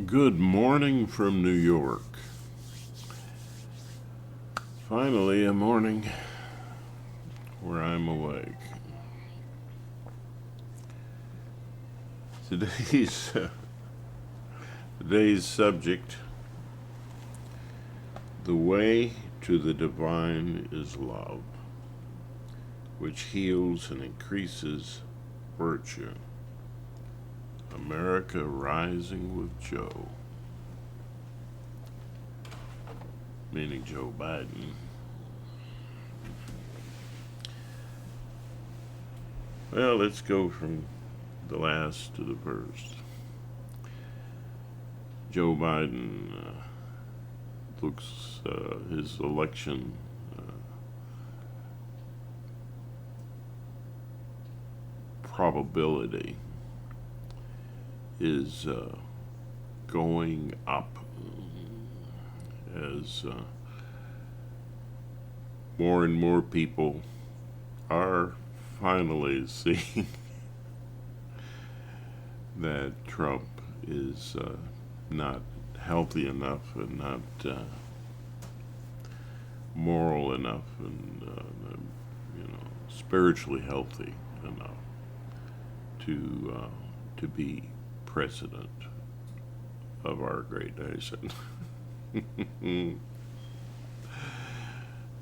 Good morning from New York. Finally, a morning where I'm awake. Today's today's subject: the way to the divine is love, which heals and increases virtue. America rising with Joe, meaning Joe Biden. Well, let's go from the last to the first. Joe Biden looks his election probability is going up as more and more people are finally seeing that Trump is not healthy enough and not moral enough and spiritually healthy enough to be president of our great nation.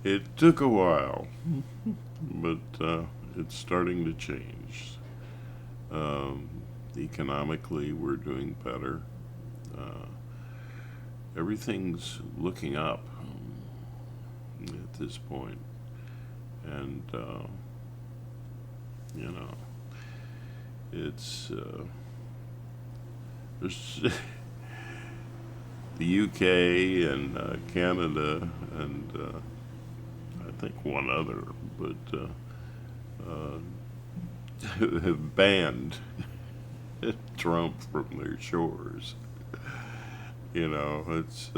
It took a while, but it's starting to change. Um, Economically, we're doing better. Uh, Everything's looking up at this point, and you know, it's there's the UK and Canada and I think one other, but have banned Trump from their shores. It's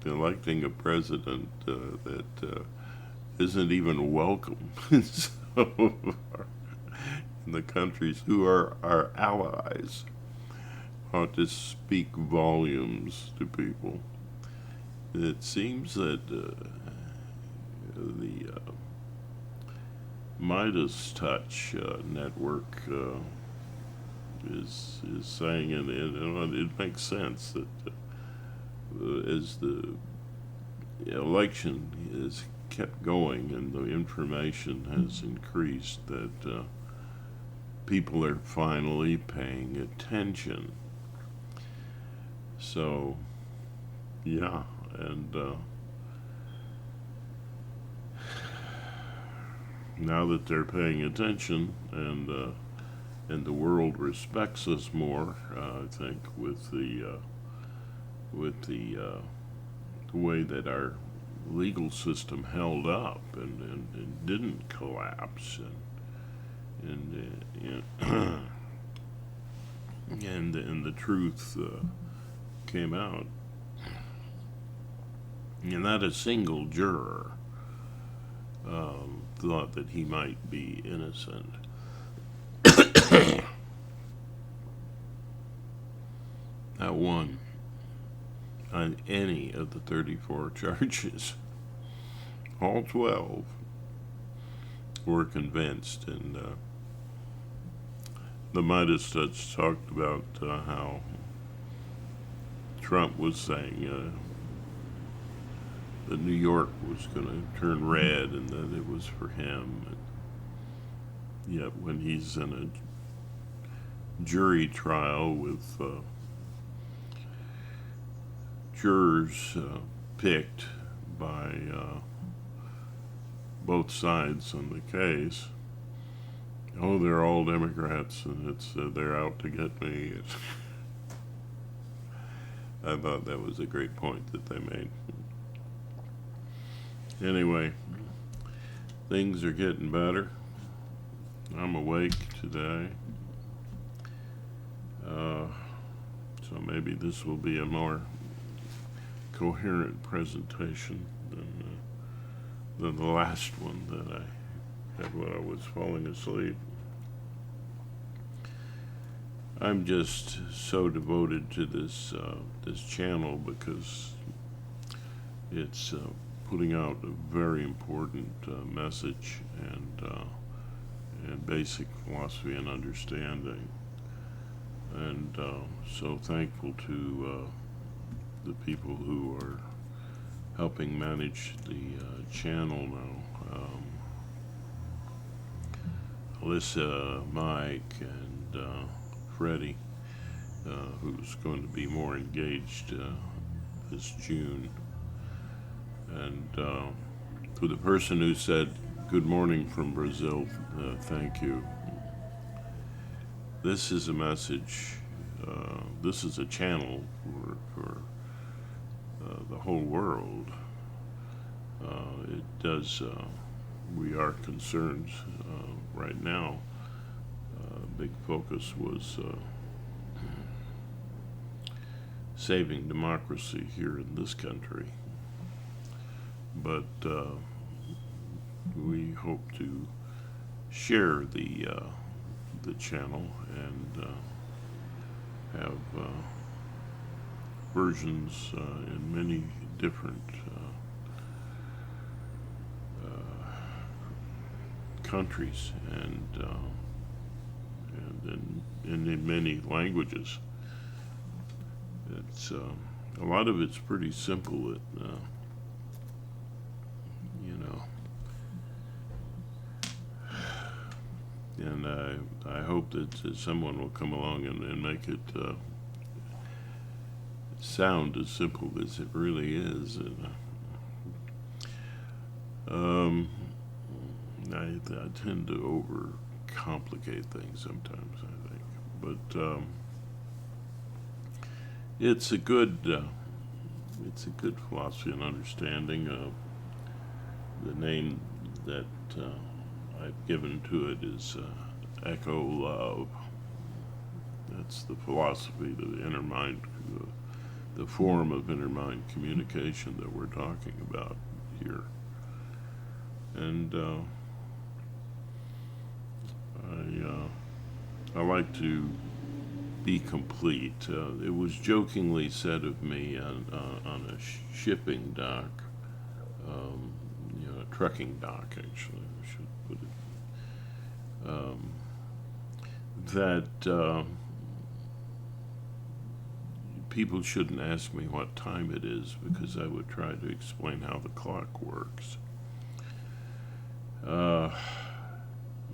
electing a president that isn't even welcome. So, in the countries who are our allies ought to speak volumes to people. It seems that the Midas Touch network is saying, and it makes sense that as the election is kept going and the information has increased, that people are finally paying attention. So, yeah, and now that they're paying attention and the world respects us more, I think, with the way that our legal system held up and didn't collapse and the truth came out, and not a single juror thought that he might be innocent. Not one on any of the 34 charges. All 12 were convinced, and the Midas Touch talked about how Trump was saying that New York was going to turn red and that it was for him. And yet, when he's in a jury trial with jurors picked by both sides on the case, oh, they're all Democrats and it's they're out to get me. I thought that was a great point that they made. Anyway, things are getting better. I'm awake today. So maybe this will be a more coherent presentation than the last one that I had when I was falling asleep. I'm just so devoted to this channel because it's putting out a very important message and basic philosophy and understanding. And so thankful to the people who are helping manage the channel now. Alyssa, Mike, and Freddie, who's going to be more engaged this June. And to the person who said, "Good morning from Brazil," thank you. This is a message, this is a channel for the whole world. It does, we are concerned right now. Big focus was saving democracy here in this country. But we hope to share the channel and have versions in many different countries and in many languages. It's a lot of it's pretty simple. And I hope that someone will come along and make it sound as simple as it really is. And I tend to overcomplicate things sometimes, I think. But it's a good philosophy and understanding. The name that I've given to it is Echo Love. That's the philosophy, the inner mind, the form of inner mind communication that we're talking about here. And I like to be complete. It was jokingly said of me on a shipping dock, a trucking dock, actually, I should put it, that people shouldn't ask me what time it is because I would try to explain how the clock works.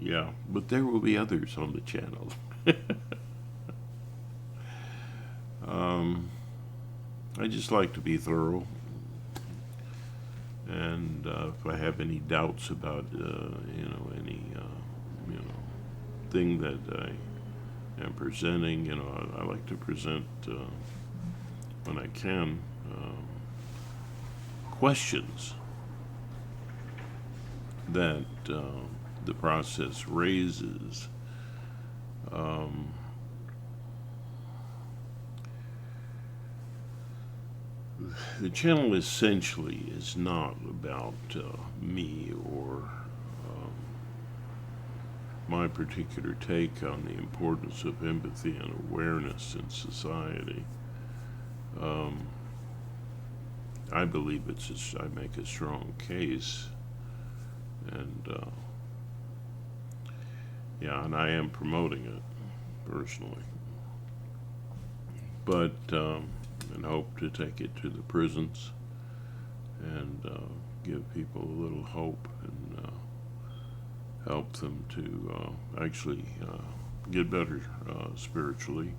Yeah, but there will be others on the channel. I just like to be thorough, and if I have any doubts about any thing that I am presenting, I like to present when I can questions that the process raises. The channel essentially is not about me or my particular take on the importance of empathy and awareness in society. I believe I make a strong case, and and I am promoting it personally, but and hope to take it to the prisons and give people a little hope and help them to actually get better spiritually.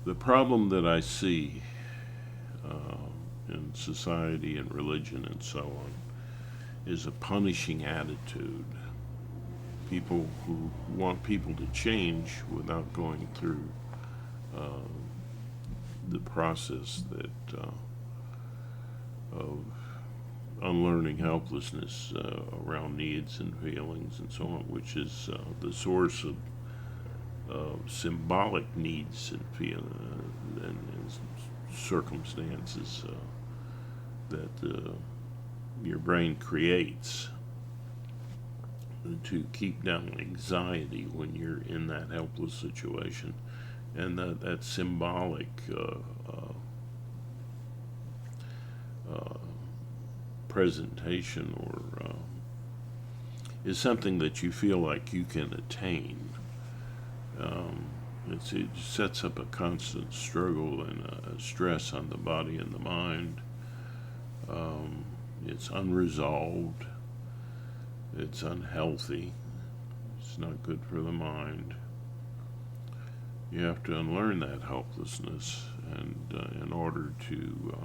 The problem that I see in society and religion and so on is a punishing attitude. People who want people to change without going through the process of unlearning helplessness around needs and feelings and so on, which is the source of symbolic needs and and circumstances that your brain creates. to keep down anxiety when you're in that helpless situation, and that symbolic presentation or is something that you feel like you can attain. It sets up a constant struggle and a stress on the body and the mind. It's unresolved. It's unhealthy. It's not good for the mind. You have to unlearn that helplessness, and in order to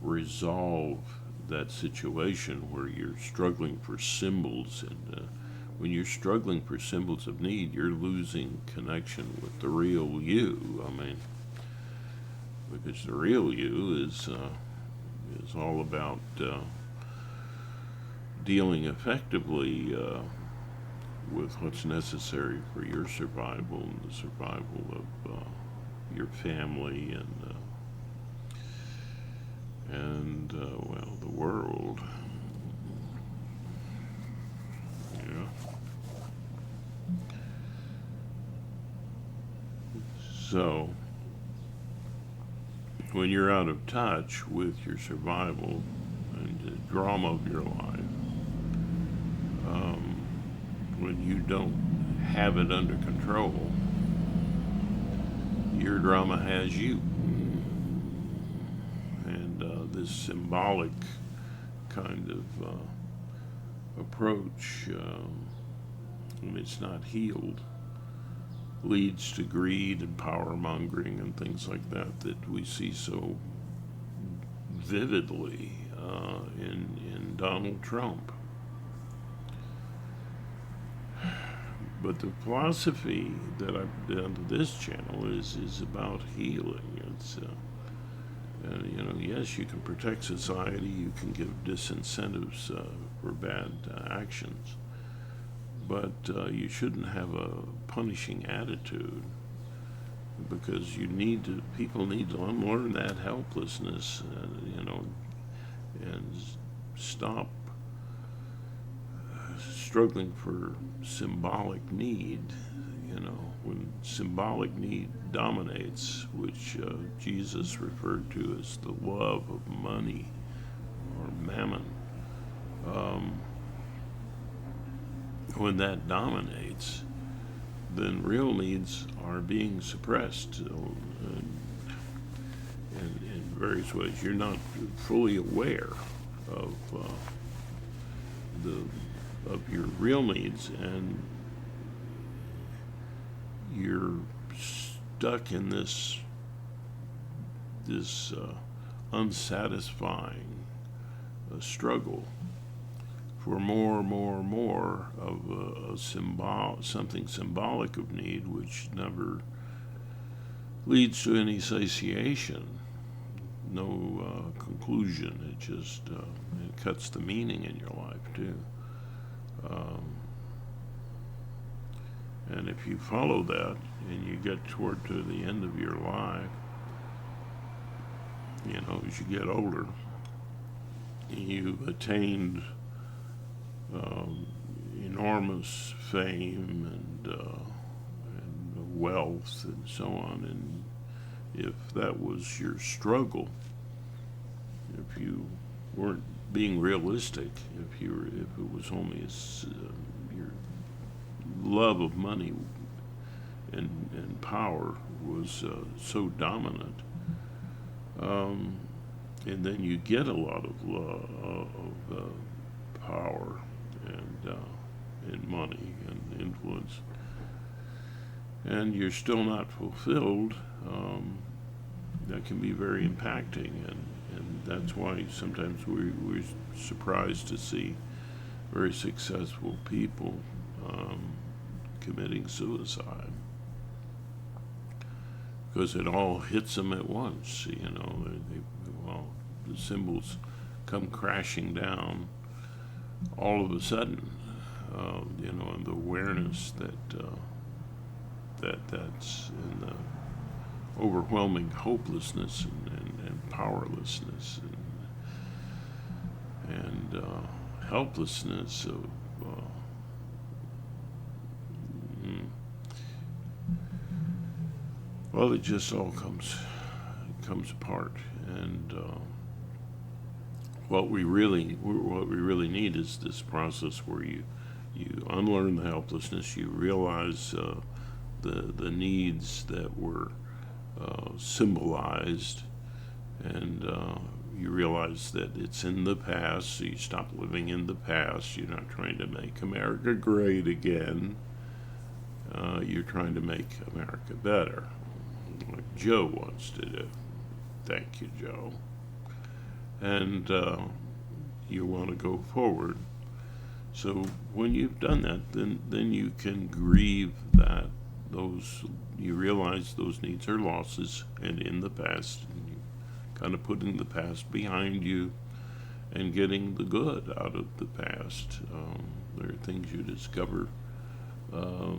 resolve that situation where you're struggling for symbols, and when you're struggling for symbols of need, you're losing connection with the real you. I mean, because the real you is all about dealing effectively with what's necessary for your survival and the survival of your family and well, the world. Yeah. So, when you're out of touch with your survival and the drama of your life, when you don't have it under control, your drama has you. And this symbolic kind of approach, when it's not healed, leads to greed and power mongering and things like that we see so vividly in Donald Trump. But the philosophy that I've done to this channel is about healing. It's yes, you can protect society, you can give disincentives for bad actions, but you shouldn't have a punishing attitude, because people need to unlearn that helplessness, and stop struggling for symbolic need. When symbolic need dominates, which Jesus referred to as the love of money or mammon, when that dominates, then real needs are being suppressed in various ways. You're not fully aware of your real needs, and you're stuck in this unsatisfying struggle for more of something symbolic of need, which never leads to any satiation, no conclusion. It just it cuts the meaning in your life too. And if you follow that and you get toward to the end of your life, as you get older, you've attained enormous fame and wealth and so on. And if that was your struggle, if you weren't being realistic, if it was only your love of money and power was so dominant, and then you get a lot of power and money and influence, and you're still not fulfilled, that can be very impacting, and that's why sometimes we're surprised to see very successful people committing suicide, because it all hits them at once. The symbols come crashing down all of a sudden, and the awareness that's in the overwhelming hopelessness and powerlessness and helplessness of Well, it just all comes apart, and what we really need is this process where you unlearn the helplessness, you realize the needs that were symbolized, and you realize that it's in the past, so you stop living in the past. You're not trying to make America great again. You're trying to make America better, like Joe wants to do. Thank you, Joe. And you want to go forward. So when you've done that, then you can grieve that those you realize those needs are losses and in the past, and you kind of putting the past behind you and getting the good out of the past. There are things you discover uh,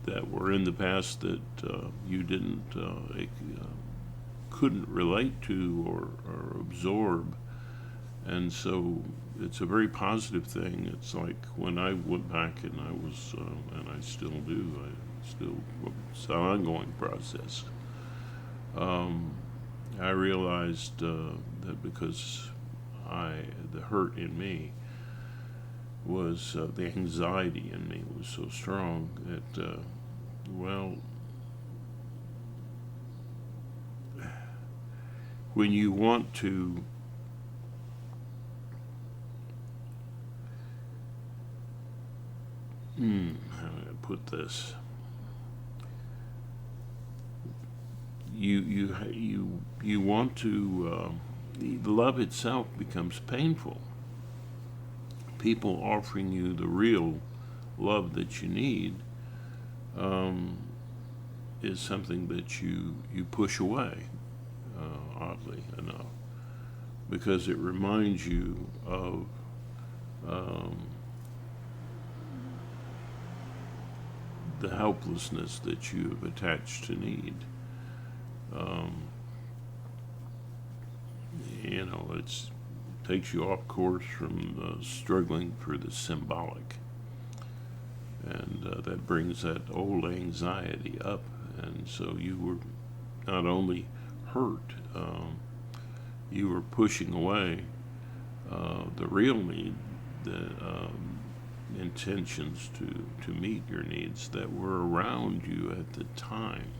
that were in the past that you didn't couldn't relate to or absorb, and so it's a very positive thing. It's like when I went back and I was, and I still do, it's an ongoing process. Um, I realized that because the hurt in me was, the anxiety in me was so strong that, well, when you want to how do I put this? You want to. The love itself becomes painful. People offering you the real love that you need um, is something that you push away, oddly enough, because it reminds you of um, the helplessness that you have attached to need. Um, it's takes you off course from struggling for the symbolic, and that brings that old anxiety up. And so you were not only hurt, you were pushing away the real need, the intentions to meet your needs that were around you at the time.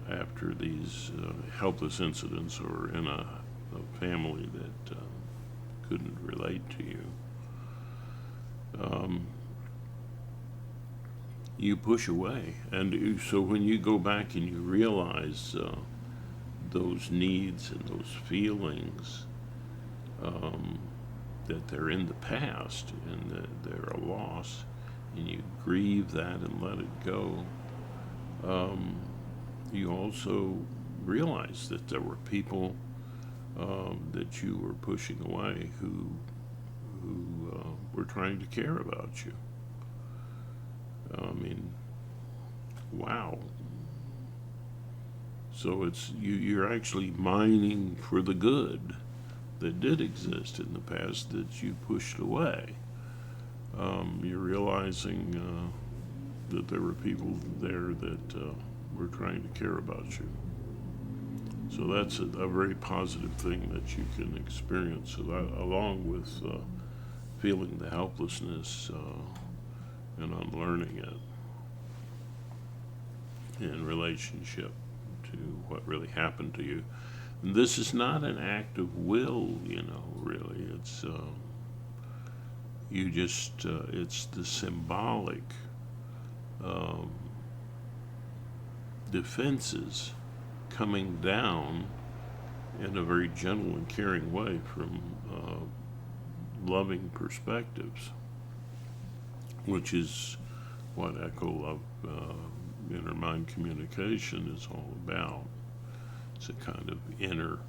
After these helpless incidents, or in a family that couldn't relate to you, um, you push away. And so when you go back and you realize those needs and those feelings, um, that they're in the past and that they're a loss, and you grieve that and let it go, um, you also realize that there were people that you were pushing away who were trying to care about you. I mean, wow. So you're actually mining for the good that did exist in the past that you pushed away. You're realizing that there were people there that were trying to care about you. So that's a very positive thing that you can experience, so that, along with feeling the helplessness and unlearning it in relationship to what really happened to you. And this is not an act of will, really. It's you just it's the symbolic um, defenses coming down in a very gentle and caring way from loving perspectives, which is what Echo Love Inner Mind Communication is all about. It's a kind of inner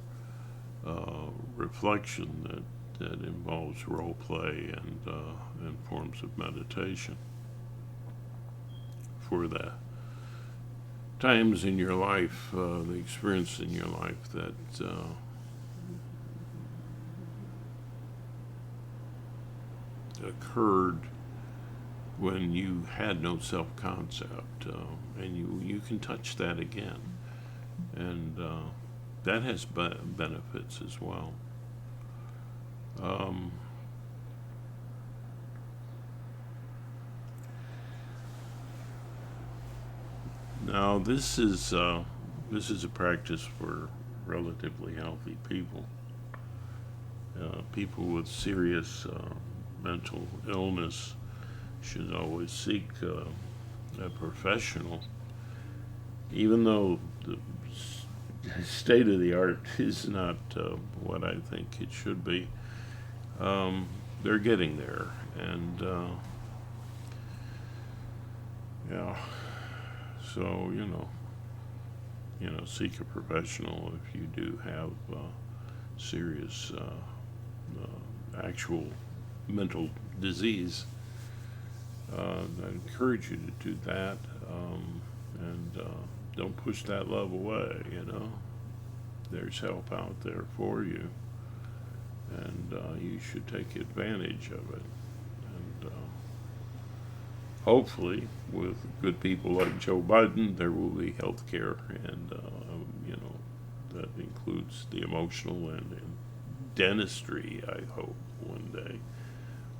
reflection that involves role play and forms of meditation for the times in your life, the experience in your life that occurred when you had no self-concept, and you can touch that again, and that has benefits as well. Um, Now this is a practice for relatively healthy people. People with serious mental illness should always seek a professional, even though the state of the art is not what I think it should be. They're getting there, and yeah. So seek a professional if you do have serious actual mental disease. I encourage you to do that, and don't push that love away. There's help out there for you, and you should take advantage of it. And hopefully, with good people like Joe Biden, there will be health care, and that includes the emotional and dentistry. I hope one day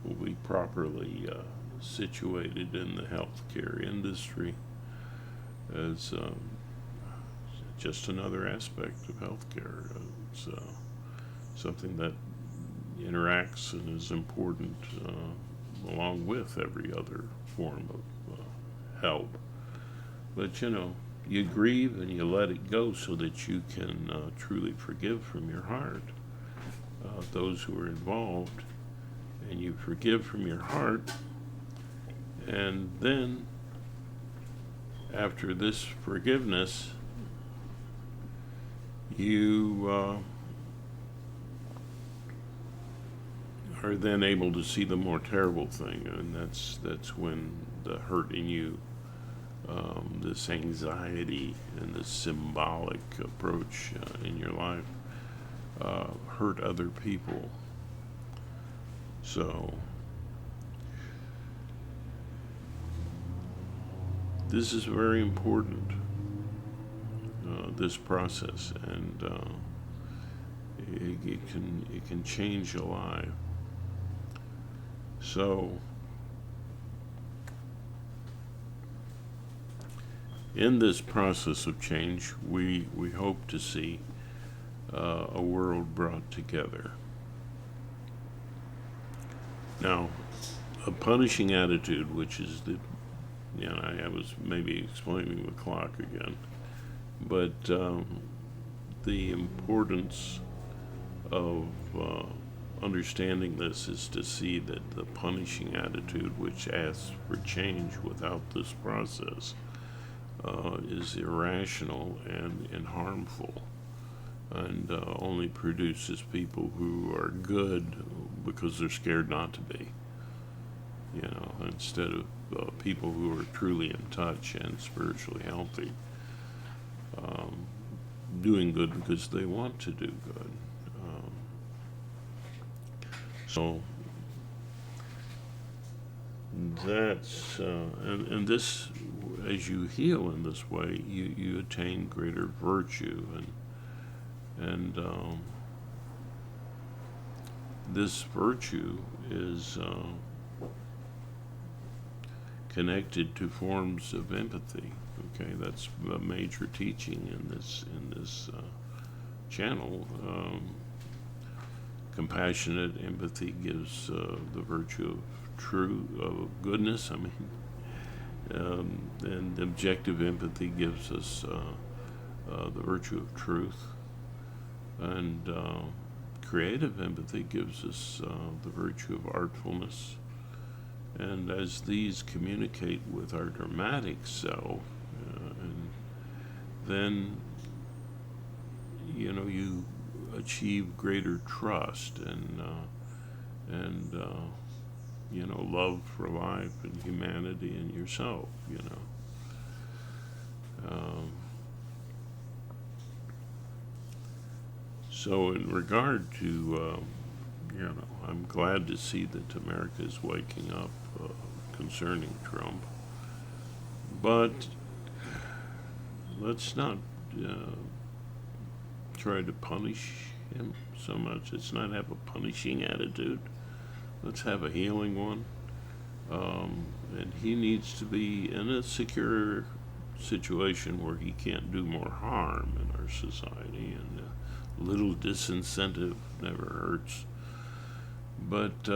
will be properly situated in the healthcare industry as just another aspect of healthcare. It's something that interacts and is important along with every other form of help. But you grieve and you let it go so that you can truly forgive from your heart those who are involved, and you forgive from your heart, and then after this forgiveness, you are then able to see the more terrible thing, and that's when the hurt in you, this anxiety and this symbolic approach in your life, hurt other people. So this is very important, this process, and it can change a life. So in this process of change, we hope to see a world brought together. Now, a punishing attitude, which is I was maybe explaining the clock again, but the importance of understanding this is to see that the punishing attitude, which asks for change without this process, is irrational and harmful, and only produces people who are good because they're scared not to be, instead of people who are truly in touch and spiritually healthy, doing good because they want to do good. So that's and this, as you heal in this way, you attain greater virtue, and this virtue is connected to forms of empathy. Okay, that's a major teaching in this channel. Compassionate empathy gives the virtue of goodness. And objective empathy gives us the virtue of truth, and creative empathy gives us the virtue of artfulness. And as these communicate with our dramatic self, and then you achieve greater trust and love for life and humanity and yourself. So in regard to I'm glad to see that America is waking up concerning Trump. But let's not uh, try to punish him so much. Let's not have a punishing attitude. Let's have a healing one. And he needs to be in a secure situation where he can't do more harm in our society, and a little disincentive never hurts. But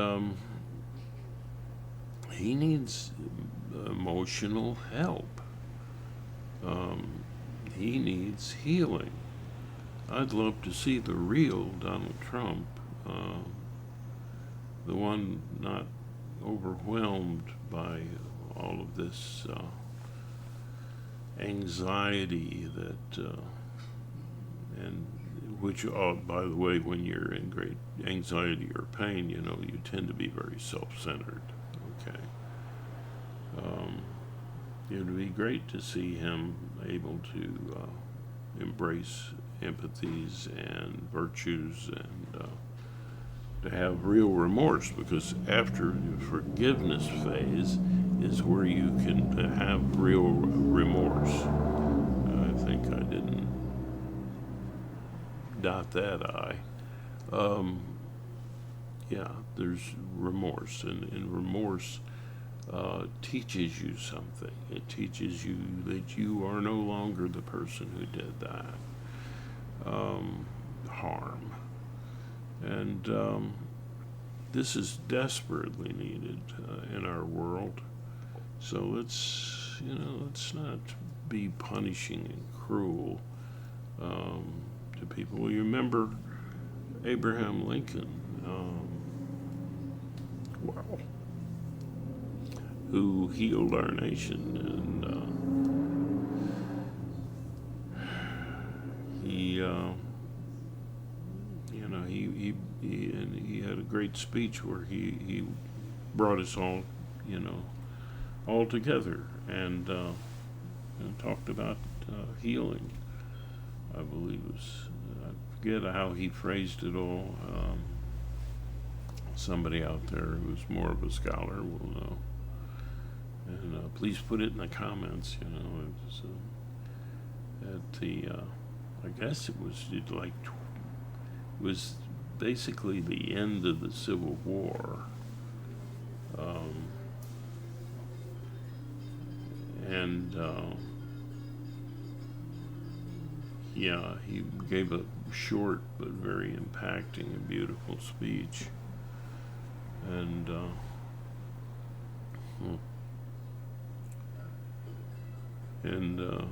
he needs emotional help. Um, he needs healing. I'd love to see the real Donald Trump, the one not overwhelmed by all of this anxiety and which, by the way, when you're in great anxiety or pain, you tend to be very self-centered. Okay. Um, it would be great to see him able to embrace empathies and virtues, and to have real remorse, because after the forgiveness phase is where you can have real remorse. I think I didn't dot that I. Um, yeah, there's remorse, and remorse teaches you something. It teaches you that you are no longer the person who did that harm. And this is desperately needed in our world. So let's not be punishing and cruel to people. Well, you remember Abraham Lincoln, wow, who healed our nation, and he. He had a great speech where he brought us all together, and talked about healing. I believe it was, I forget how he phrased it all. Somebody out there who's more of a scholar will know, and please put it in the comments. It was, at the I guess it was was basically the end of the Civil War. Um, and yeah, he gave a short but very impacting and beautiful speech. And hmm, and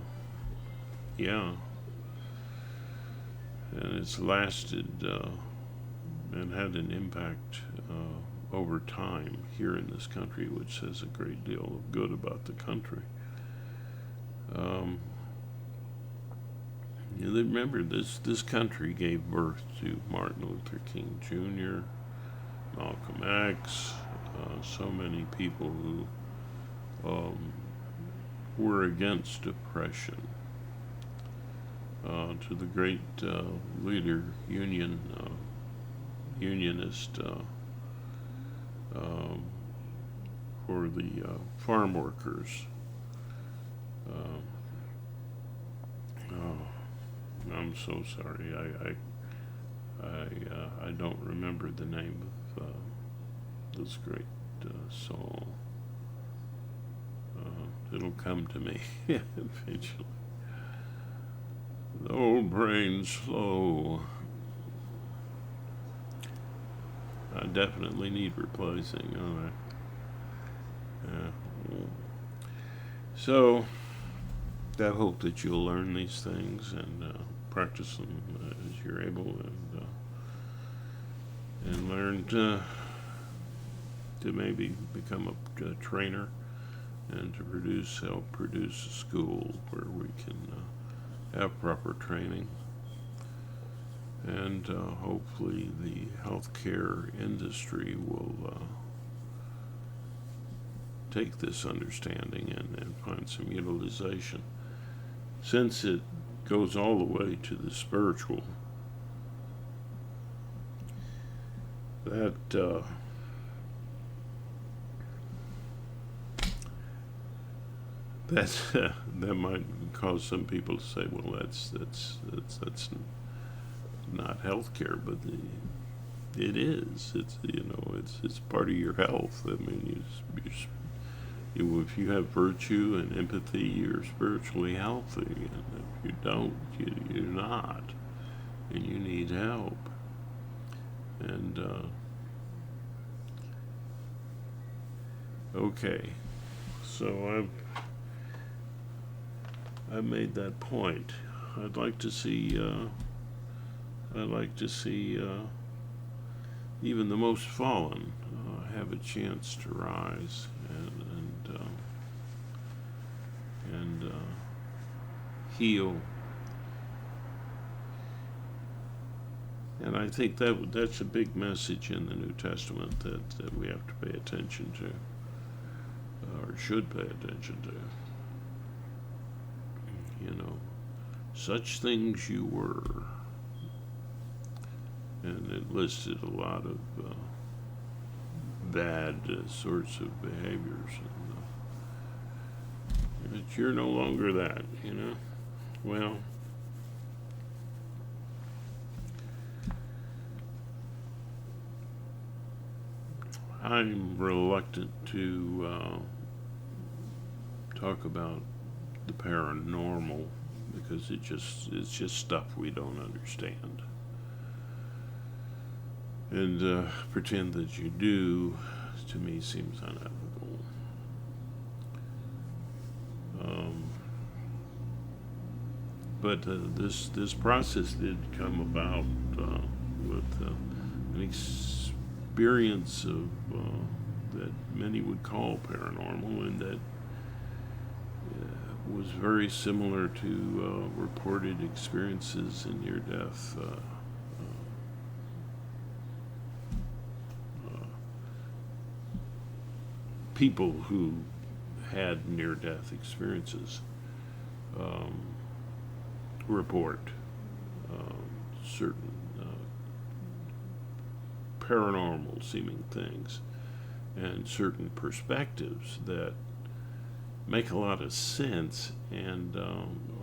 yeah, and it's lasted and had an impact over time here in this country, which says a great deal of good about the country. Um, remember, this country gave birth to Martin Luther King Jr., Malcolm X, so many people who were against oppression. To the great leader, unionist um, for the farm workers. Uh, oh, I'm so sorry. I don't remember the name of this great soul. It'll come to me eventually. The old brain's slow. I definitely need replacing. All right. Yeah. So, I hope that you'll learn these things and practice them as you're able, and learn to maybe become a trainer, and to help produce a school where we can have proper training. And hopefully the healthcare industry will take this understanding and find some utilization, since it goes all the way to the spiritual. That that that might cause some people to say, well, that's not health care, but it is. It's part of your health. I mean, if you have virtue and empathy, you're spiritually healthy, and if you don't, you're not, and you need help. And okay, so I've made that point. I'd like to see. I'd like to see even the most fallen have a chance to rise and heal. And I think that's a big message in the New Testament that we have to pay attention to, or should pay attention to. Such things you were. And it listed a lot of bad sorts of behaviors. And but you're no longer that, Well, I'm reluctant to talk about the paranormal because it's just stuff we don't understand. And pretend that you do, to me, seems unethical. But this process did come about with an experience of that many would call paranormal, and that was very similar to reported experiences in near-death. People who had near-death experiences report certain paranormal seeming things and certain perspectives that make a lot of sense and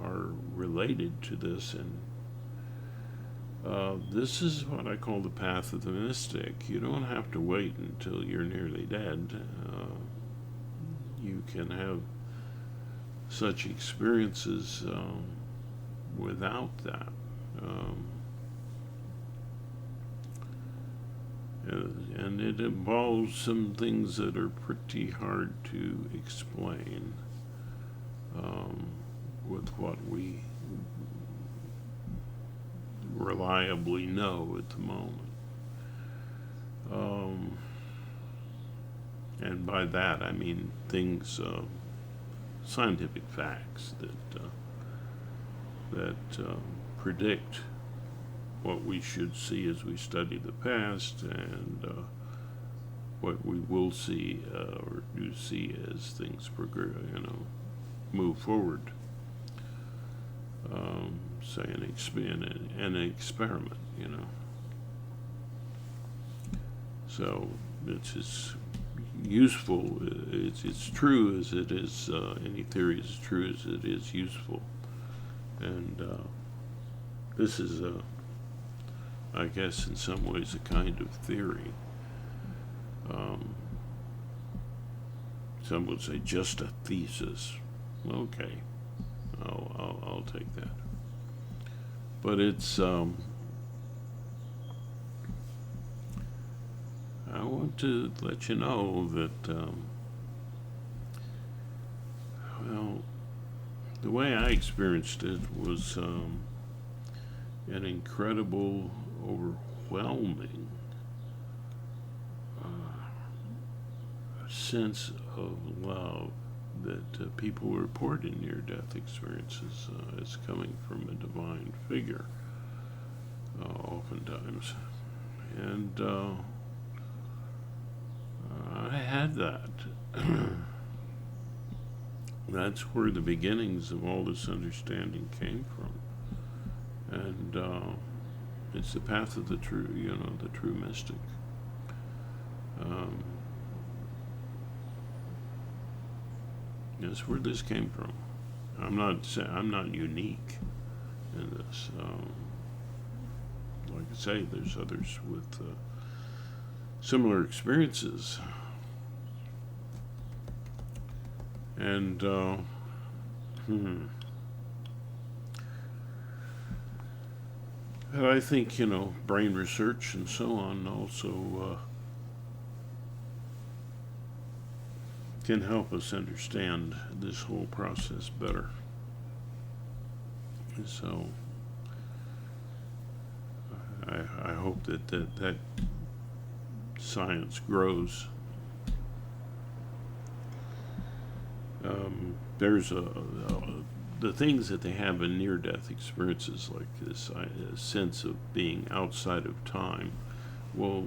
are related to this. And this is what I call the path of the mystic. You don't have to wait until you're nearly dead. You can have such experiences without that. And it involves some things that are pretty hard to explain with what we reliably know at the moment. And by that I mean things, scientific facts that predict what we should see as we study the past, and what we will see or do see as things progress, move forward. Say an experiment, So it's as useful. It's true as it is. Any theory is true as it is useful, and this is I guess, in some ways, a kind of theory. Some would say just a thesis. Okay, I'll take that. But it's I want to let you know that well, the way I experienced it was an incredible, overwhelming sense of love that people report in near-death experiences as coming from a divine figure, oftentimes. And I had that. That's where the beginnings of all this understanding came from. And it's the path of the true, the true mystic. That's where this came from. I'm not unique in this. Like I say, there's others with similar experiences, and I think brain research and so on also can help us understand this whole process better. And so I hope that science grows. There's the things that they have in near-death experiences, like this sense of being outside of time. Well,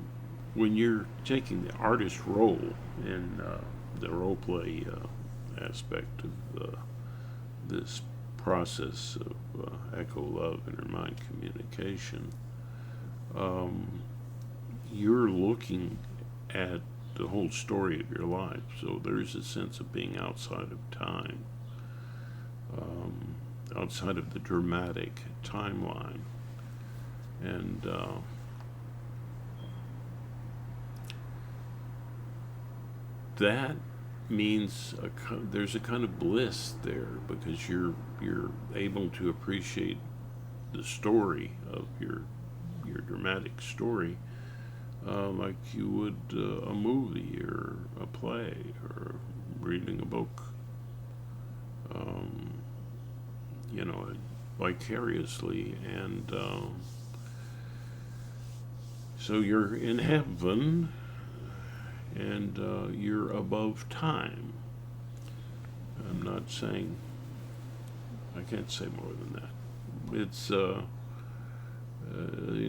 when you're taking the artist role in the role play aspect of this process of echo love inner mind communication, you're looking at the whole story of your life. So there's a sense of being outside of time, outside of the dramatic timeline, and that means there's a kind of bliss there, because you're able to appreciate the story of your dramatic story like you would a movie or a play or reading a book, vicariously, and so you're in heaven, and you're above time. I'm not saying, I can't say more than that. It's an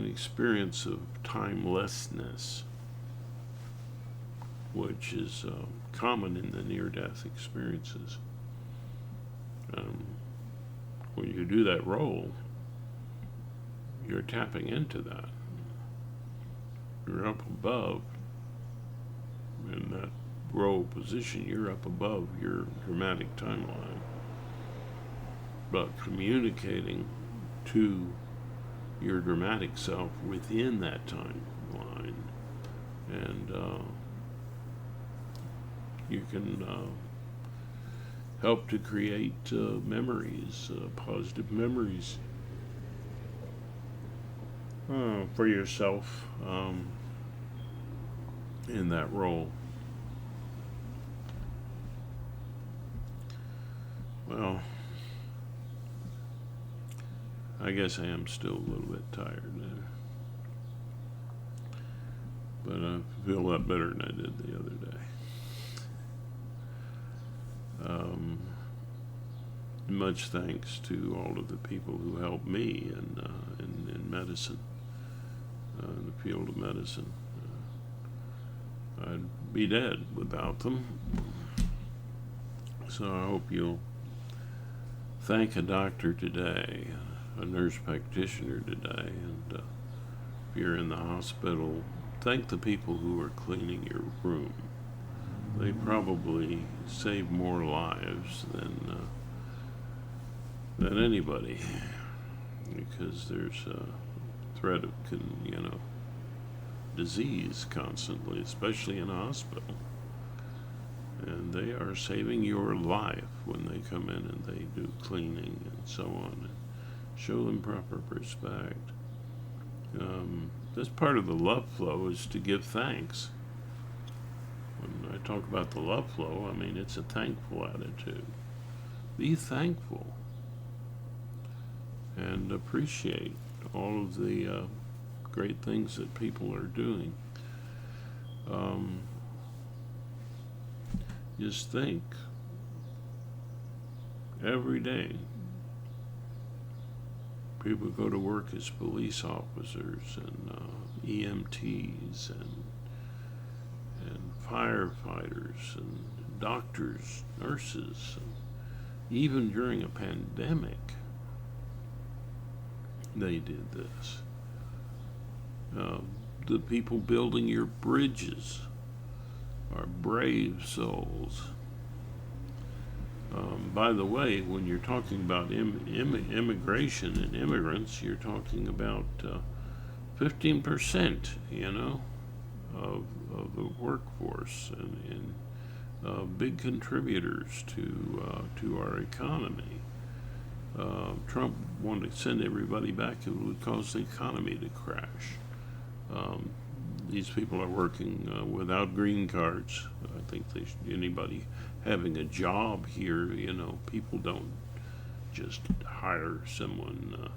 experience of timelessness, which is common in the near-death experiences. When you do that role, you're tapping into that. You're up above, in that role position, you're up above your dramatic timeline, but communicating to your dramatic self within that timeline, and you can help to create memories, positive memories for yourself in that role. Well, I guess I am still a little bit tired, but I feel a lot better than I did the other day. Much thanks to all of the people who helped me in medicine, in the field of medicine. I'd be dead without them. So I hope you'll thank a doctor today, a nurse practitioner today, and if you're in the hospital, thank the people who are cleaning your room. They probably save more lives than anybody, because there's a threat of disease constantly, especially in a hospital. And they are saving your life when they come in and they do cleaning and so on, and show them proper respect. This part of the love flow is to give thanks. When I talk about the love flow, I mean it's a thankful attitude. Be thankful and appreciate all of the great things that people are doing. Just think, every day people go to work as police officers and EMTs and firefighters and doctors, nurses, and even during a pandemic they did this. The people building your bridges are brave souls. By the way, when you're talking about immigration and immigrants, you're talking about 15%, of the workforce, and big contributors to our economy. Trump wanted to send everybody back. It would cause the economy to crash. Um, these people are working without green cards. I think anybody having a job here, people don't just hire someone,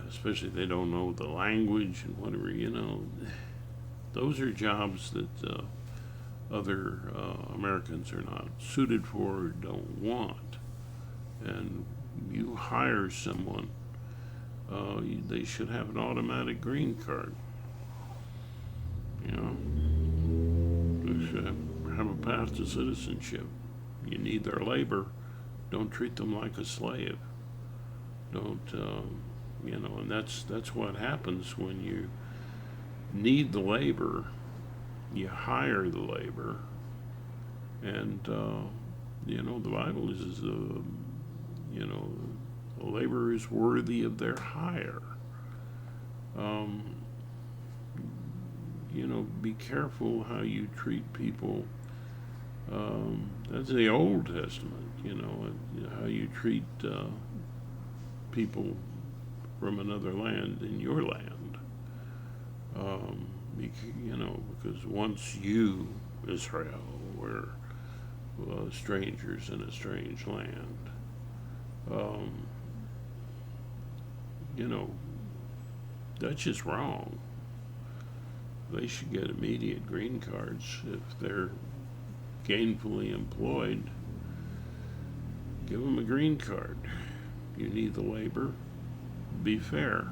especially if they don't know the language and whatever. Those are jobs that other Americans are not suited for or don't want. And you hire someone, they should have an automatic green card. They should have a path to citizenship. You need their labor. Don't treat them like a slave. Don't, and that's what happens when you need the labor. You hire the labor, and the Bible is the laborer is worthy of their hire. Be careful how you treat people. That's the Old Testament, how you treat people from another land in your land. Because once you, Israel, were strangers in a strange land, that's just wrong. They should get immediate green cards if they're gainfully employed. Give them a green card. You need the labor. Be fair.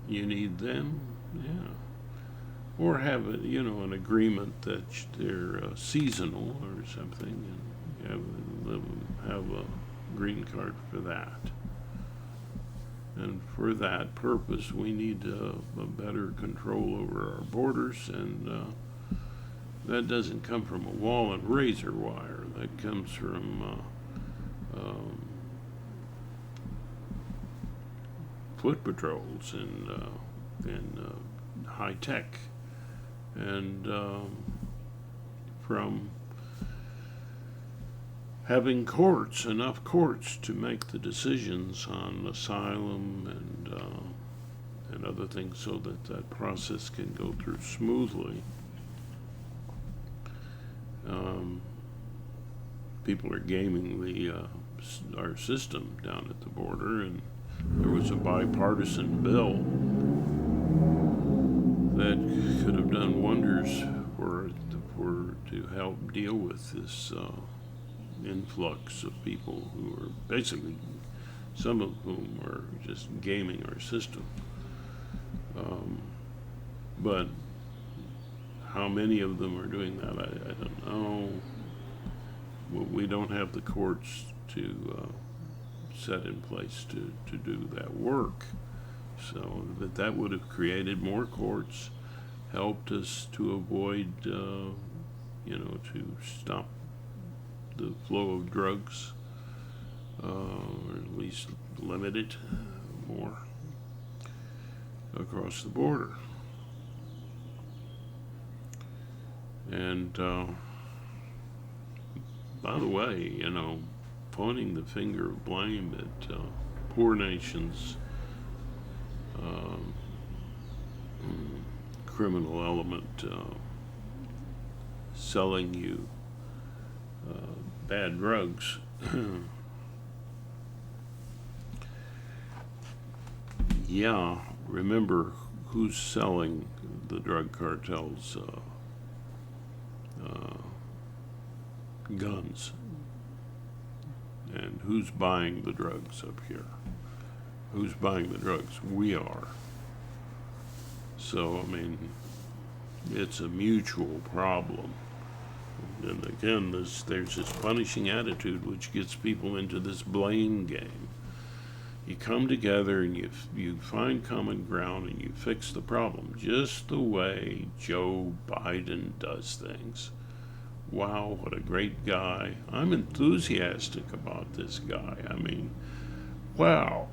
You need them, yeah. Or have an agreement that they're seasonal or something, and have a green card for that. And for that purpose, we need a better control over our borders, and that doesn't come from a wall and razor wire. That comes from foot patrols and high tech, and from having enough courts to make the decisions on asylum and other things, so that process can go through smoothly. People are gaming our system down at the border, and there was a bipartisan bill that could have done wonders to help deal with this influx of people who are basically, some of whom are just gaming our system. But how many of them are doing that, I don't know. We don't have the courts to set in place to do that work. So that would have created more courts, helped us to avoid, to stop the flow of drugs, or at least limit it more across the border. And by the way, pointing the finger of blame at poor nations, criminal element selling you bad drugs. Yeah, remember who's selling the drug cartels guns, and who's buying the drugs up here. Who's buying the drugs? We are. So, it's a mutual problem. And again, there's this punishing attitude which gets people into this blame game. You come together and you find common ground and you fix the problem, just the way Joe Biden does things. wow, what a great guy. I'm enthusiastic about this guy. I mean, wow.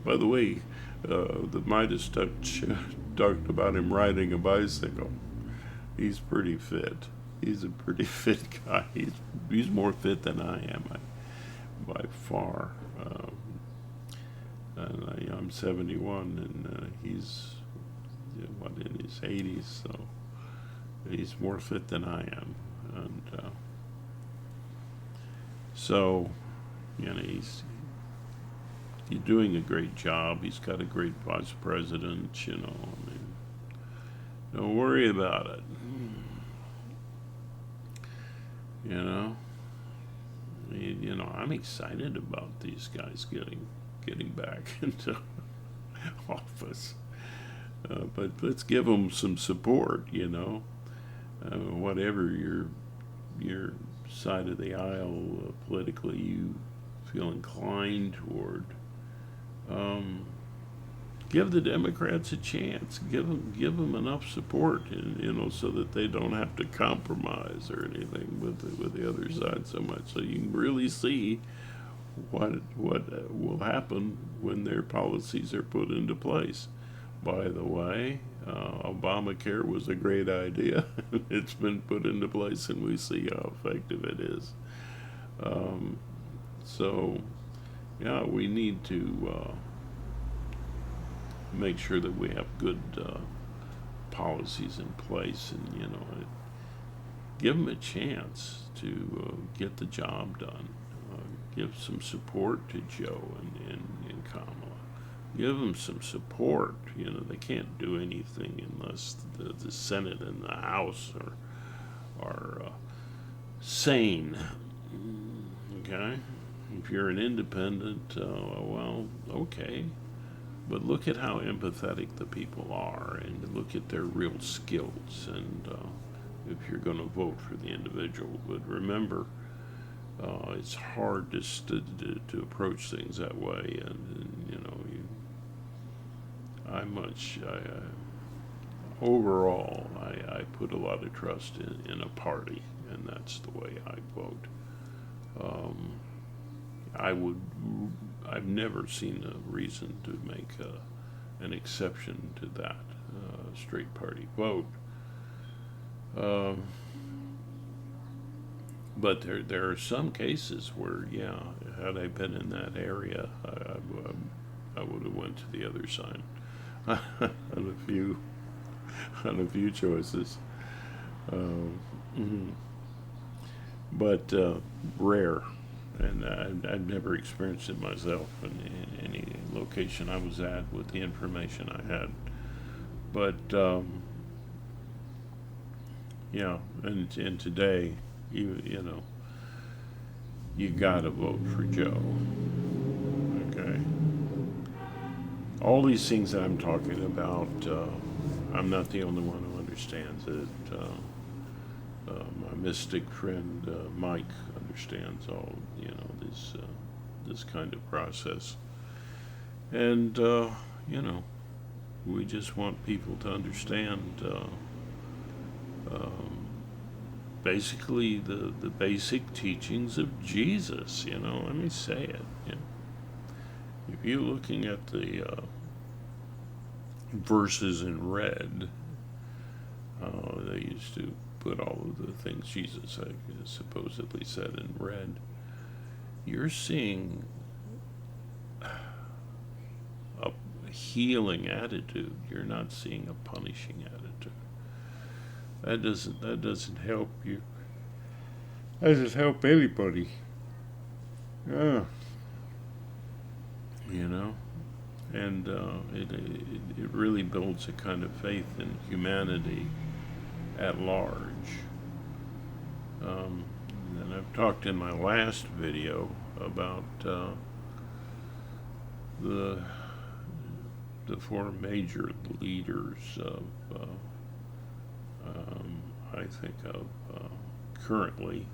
By the way, the Midas Touch talked about him riding a bicycle. He's pretty fit. He's a pretty fit guy. He's more fit than I am, by far. And I'm 71, and he's what, in his 80s, so he's more fit than I am, and so he's doing a great job. He's got a great vice president. I mean, don't worry about it. You know, I'm excited about these guys getting back into office. But let's give them some support. Whatever your side of the aisle politically you feel inclined toward, give the Democrats a chance. Give them enough support, and, so that they don't have to compromise or anything with the other side so much. So you can really see what will happen when their policies are put into place. By the way, Obamacare was a great idea. It's been put into place, and we see how effective it is. So, yeah, we need to make sure that we have good policies in place, and give them a chance to get the job done. Give some support to Joe and Kamala. Give them some support. They can't do anything unless the Senate and the House are sane. Okay? If you're an independent, well, okay. But look at how empathetic the people are, and look at their real skills, and if you're going to vote for the individual. But remember, it's hard to approach things that way, and overall, I put a lot of trust in a party, and that's the way I vote. I've never seen a reason to make an exception to that straight party vote. But there are some cases where, yeah, had I been in that area, I would have went to the other side on a few choices. Mhm. But rare, and I've never experienced it myself in any location I was at with the information I had. But yeah, and today, you gotta vote for Joe. Okay, all these things that I'm talking about, I'm not the only one who understands it. My mystic friend Mike understands all this kind of process, and we just want people to understand basically the basic teachings of Jesus. Let me say it. If you're looking at the verses in red, they used to put all of the things Jesus supposedly said in red. You're seeing a healing attitude. You're not seeing a punishing attitude. That doesn't help you. That doesn't help anybody. Yeah. And it really builds a kind of faith in humanity at large. And I've talked in my last video about the four major leaders of I think of currently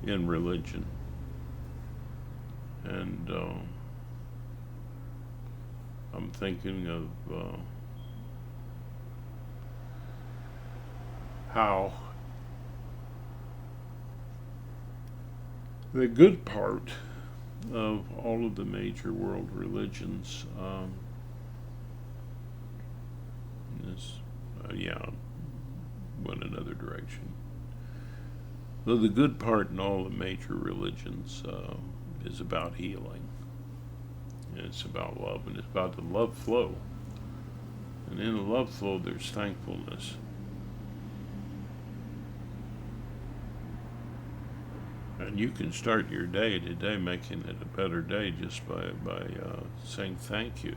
in religion, and I'm thinking of how the good part of all of the major world religions is, yeah, went another direction. Though the good part in all the major religions is about healing. And it's about love, and it's about the love flow. And in the love flow, there's thankfulness. And you can start your day today making it a better day just by saying thank you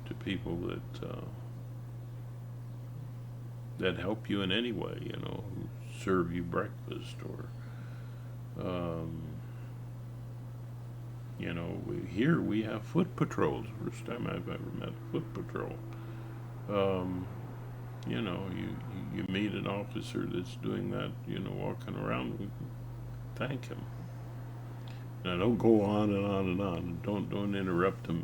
to people that help you in any way, who serve you breakfast or, here we have foot patrols. First time I've ever met a foot patrol. You meet an officer that's doing that, walking around, thank him. Now don't go on and on and on. Don't interrupt them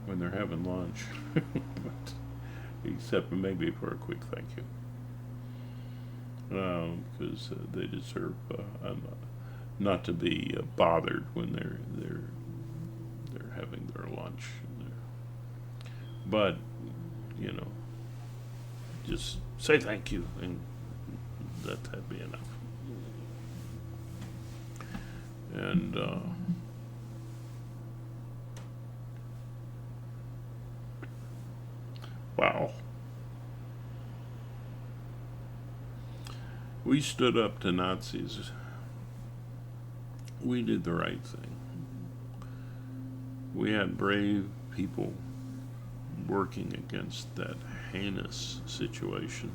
when they're having lunch, but, except maybe for a quick thank you, because they deserve not to be bothered when they're having their lunch. But you know, just say thank you, and that'd be enough. And wow, we stood up to Nazis. We did the right thing. We had brave people working against that heinous situation.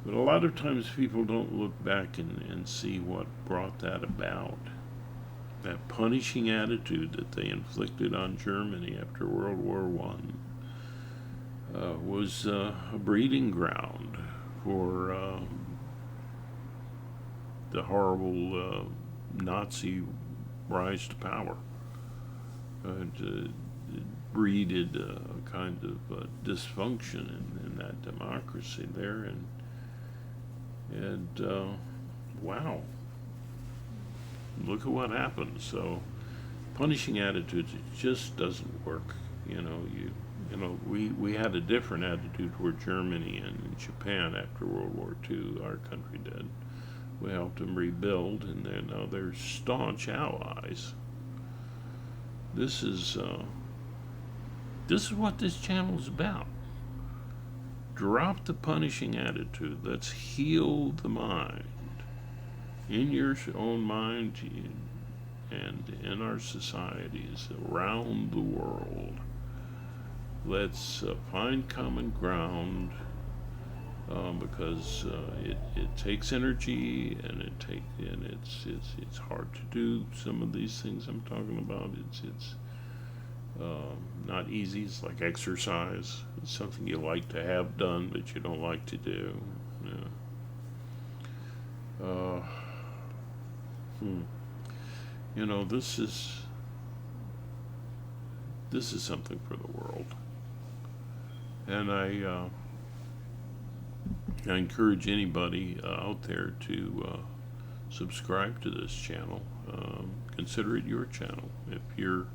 But a lot of times people don't look back and see what brought that about. That punishing attitude that they inflicted on Germany after World War I was a breeding ground for the horrible Nazi rise to power. It breeded a kind of dysfunction in that democracy there, and wow, look at what happened. So punishing attitudes, it just doesn't work. We had a different attitude toward Germany and Japan after World War II. Our country did. We helped them rebuild, and they're staunch allies. This is what this channel is about. Drop the punishing attitude. Let's heal the mind. In your own mind and in our societies around the world. Let's find common ground, because it takes energy, and it's hard to do some of these things I'm talking about. It's not easy. It's like exercise. It's something you like to have done, but you don't like to do. Yeah. This is something for the world, and I encourage anybody out there to subscribe to this channel. Consider it your channel if you're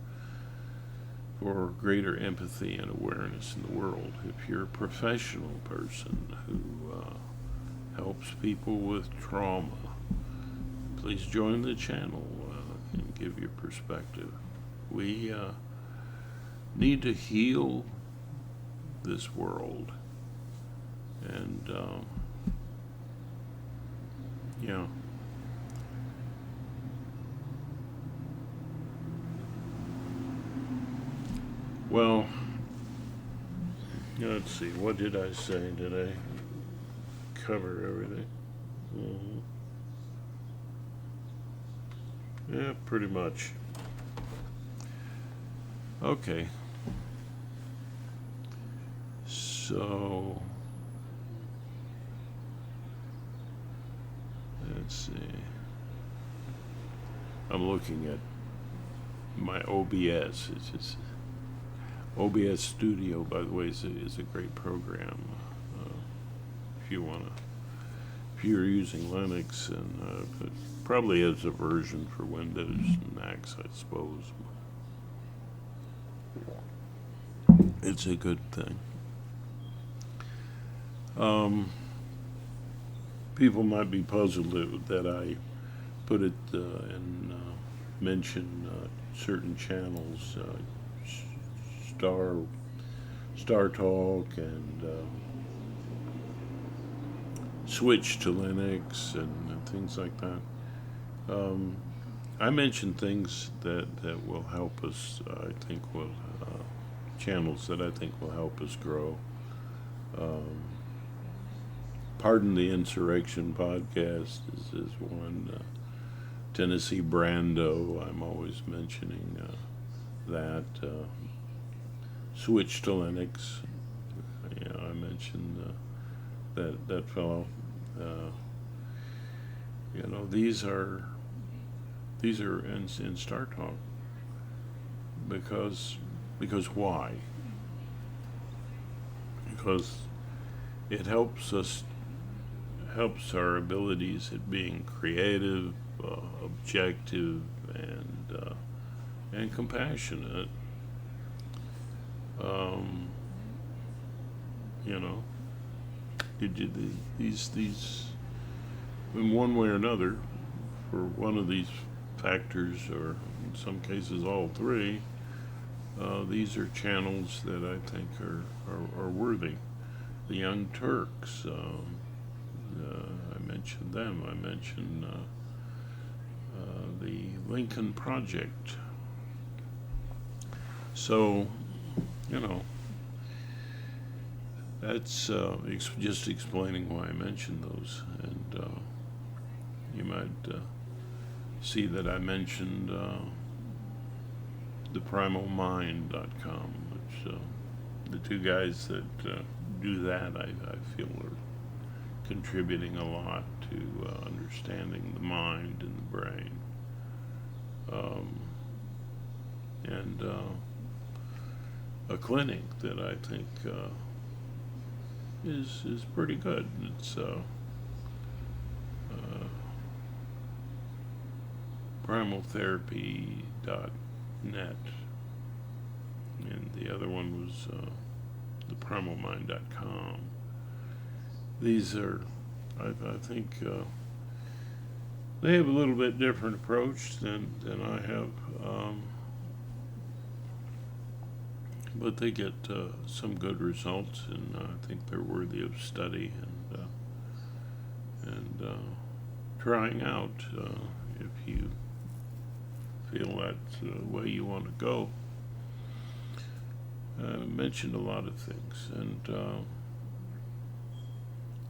for greater empathy and awareness in the world. If you're a professional person who helps people with trauma, please join the channel and give your perspective. We need to heal this world, and yeah. Well, let's see. What did I say? Did I cover everything? Yeah, pretty much. Okay. So, let's see. I'm looking at my OBS. It's just OBS Studio, by the way, is a great program. if you're using Linux, and it probably has a version for Windows and Macs, I suppose. It's a good thing. People might be puzzled that I put it and mention certain channels, Star Talk, and switch to Linux and things like that. I mentioned things that will help us. I think will channels that I think will help us grow. Pardon the Insurrection podcast is one. Tennessee Brando, I'm always mentioning that. Switch to Linux. I mentioned that fellow. These are in Star Talk because why? Because it helps our abilities at being creative, objective, and compassionate. These in one way or another, for one of these factors, or in some cases all three, these are channels that I think are worthy. The Young Turks, I mentioned them. I mentioned the Lincoln Project. So, that's just explaining why I mentioned those. And you might see that I mentioned theprimalmind.com, which the two guys that do that, I feel are contributing a lot to understanding the mind and the brain. And a clinic that I think is pretty good. It's primaltherapy.net, and the other one was theprimalmind.com. These are, I think, they have a little bit different approach than I have, but they get some good results, and I think they're worthy of study and trying out if you feel that's the way you want to go. I mentioned a lot of things, and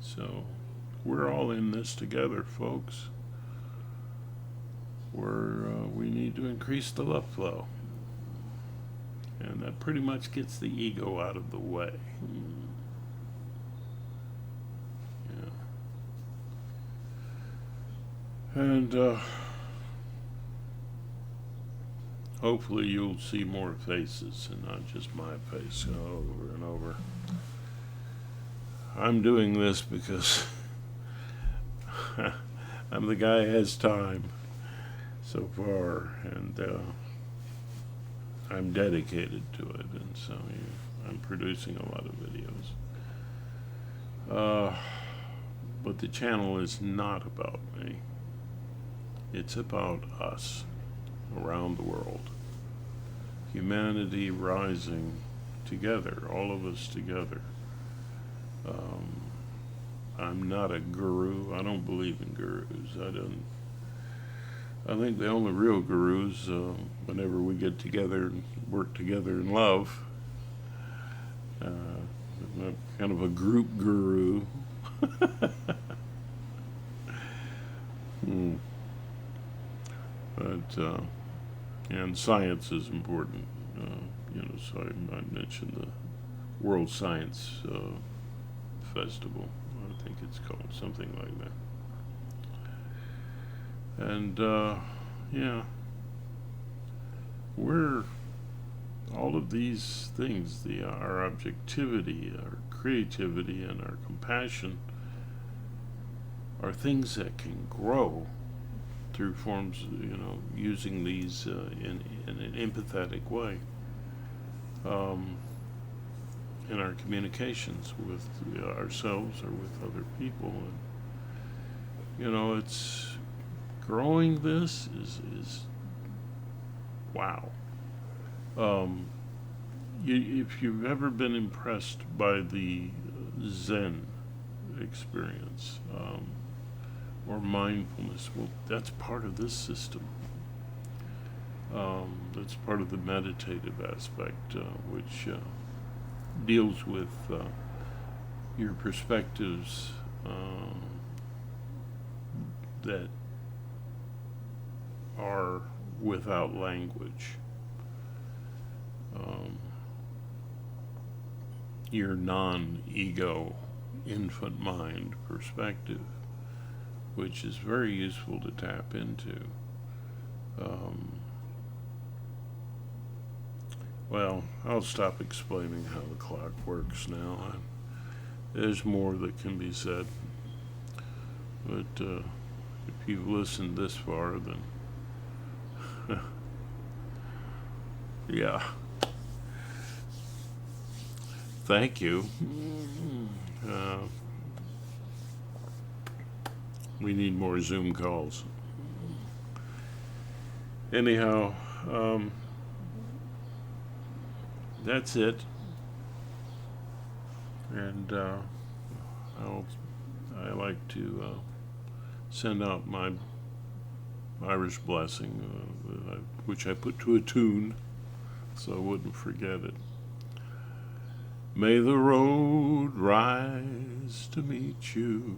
so we're all in this together, folks. We need to increase the love flow, and that pretty much gets the ego out of the way. Yeah. And hopefully you'll see more faces and not just my face over and over. I'm doing this because I'm the guy who has time so far, and I'm dedicated to it, and so I'm producing a lot of videos. But the channel is not about me. It's about us around the world. Humanity rising together, all of us together. I'm not a guru. I don't believe in gurus. I think the only real gurus, whenever we get together and work together in love, kind of a group guru. But and science is important. So I mentioned the World Science Festival. I think it's called something like that. And we're all of these things, our objectivity, our creativity, and our compassion are things that can grow through forms, using these in an empathetic way in our communications with ourselves or with other people. And, it's growing. This is wow. Um, if you've ever been impressed by the Zen experience, or mindfulness, well, that's part of this system. That's part of the meditative aspect, which deals with your perspectives that are without language. Your non-ego infant mind perspective, which is very useful to tap into. Well, I'll stop explaining how the clock works now. There's more that can be said, but if you've listened this far, then yeah. Thank you. We need more Zoom calls. Anyhow, that's it. And I like to send out my Irish blessing, which I put to a tune so I wouldn't forget it. May the road rise to meet you.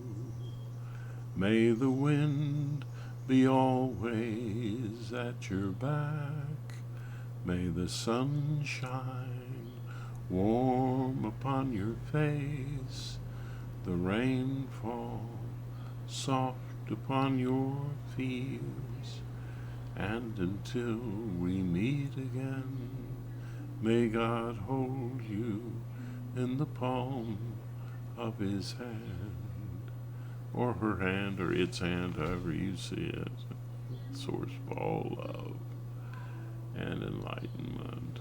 May the wind be always at your back. May the sun shine warm upon your face. The rain fall soft upon your fields. And until we meet again, may God hold you in the palm of his hand, or her hand, or its hand, however you see it, source of all love and enlightenment.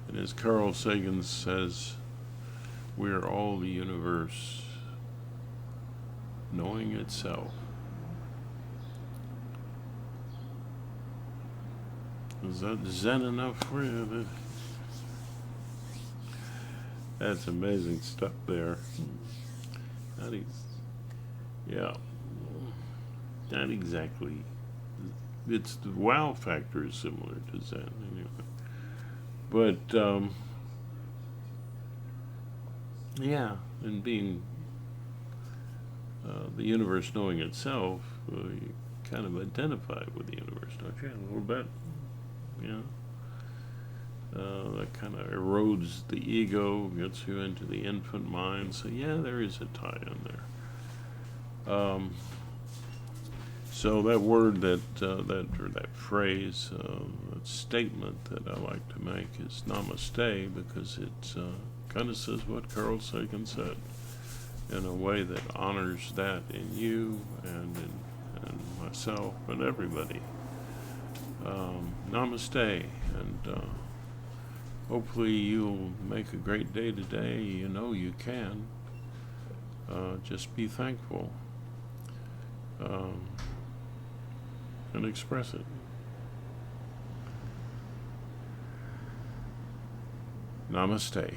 And as Carl Sagan says, we are all the universe knowing itself. Is that Zen enough for you? That's amazing stuff there. Yeah, not exactly. It's the wow factor is similar to Zen anyway. But yeah, and being the universe knowing itself, you kind of identify with the universe, don't you? A little bit, yeah. That kind of erodes the ego, gets you into the infant mind. So yeah, there is a tie in there. So that word, that phrase, that statement that I like to make is namaste, because it kind of says what Carl Sagan said in a way that honors that in you and in myself and everybody. Namaste, and hopefully you'll make a great day today. You know you can. Just be thankful and express it. Namaste.